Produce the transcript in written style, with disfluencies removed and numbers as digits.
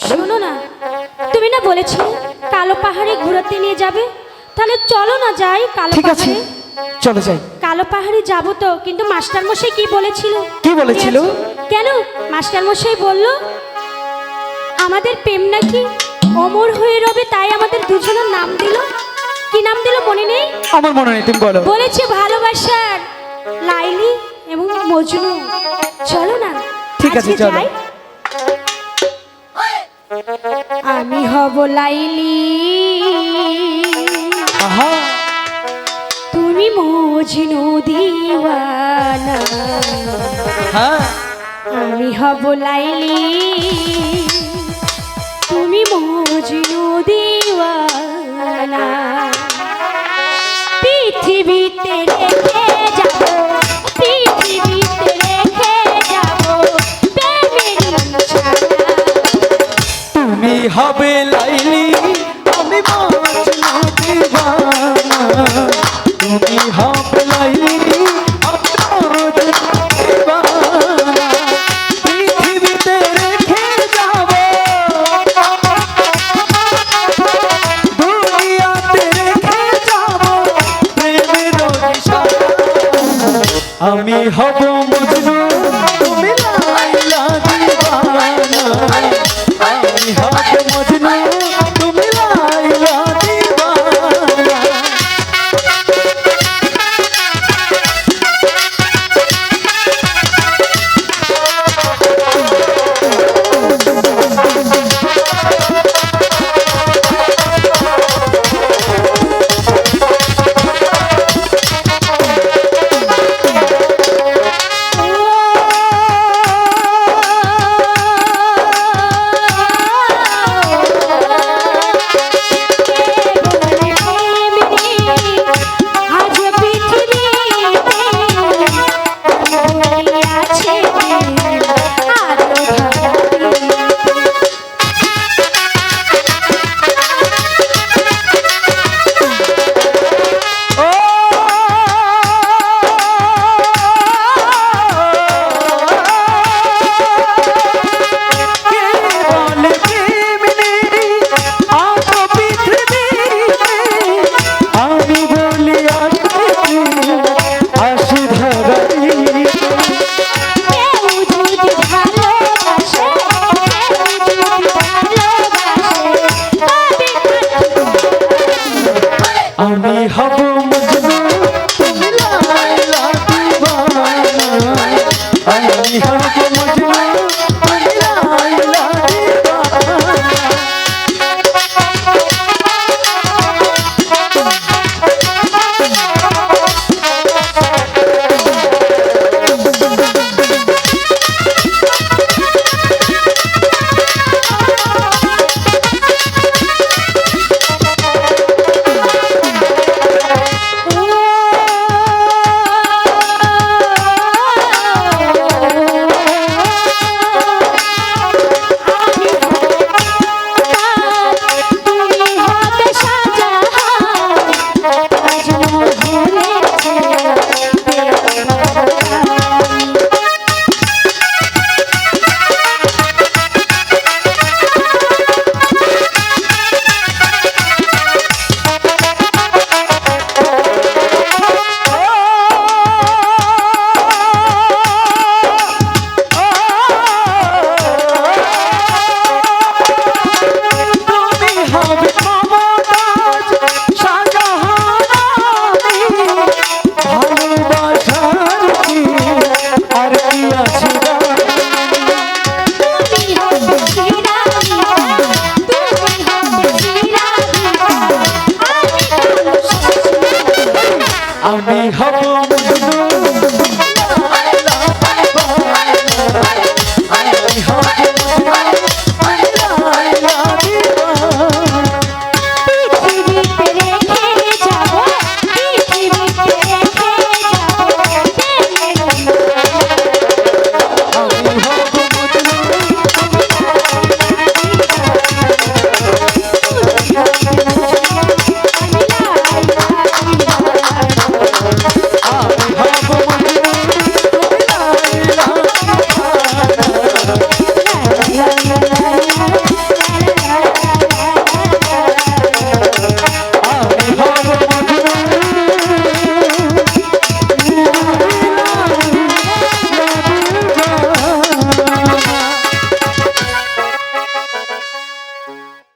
শোনো না, তুমি না বলেছিলে কালো পাহাড়ে ঘোরাতে নিয়ে যাবে, তাহলে চলো না যাই কালো ঠিক আছে, পাহাড়ে। চলো যাই। কালো পাহাড়ে যাবো তো, কিন্তু মাস্টার মশাই কি বলেছিল? কি বলেছিল? কেন মাস্টার মশাই বলল আমাদের প্রেম নাকি অমর হয়ে রবে, তাই আমাদের দুজনের নাম দিল। কি নাম দিল মনে নেই? আমার মনে নেই, তুমি বলো। বলেছে ভালোবাসার লাইলি এবং মজনু। চলো না, ঠিক আছে, আজকে চলো। যাই। আমি হব লাইলি, আহা, তুমি মজনু দিওয়ানা। হ্যাঁ, আমি হব লাইলি, তুমি মজনু দিওয়ানা। পৃথিবীতে রেখে যাব, পৃথিবীতে রেখে যাব প্রেমের নিশানা। তুমি হবে লাই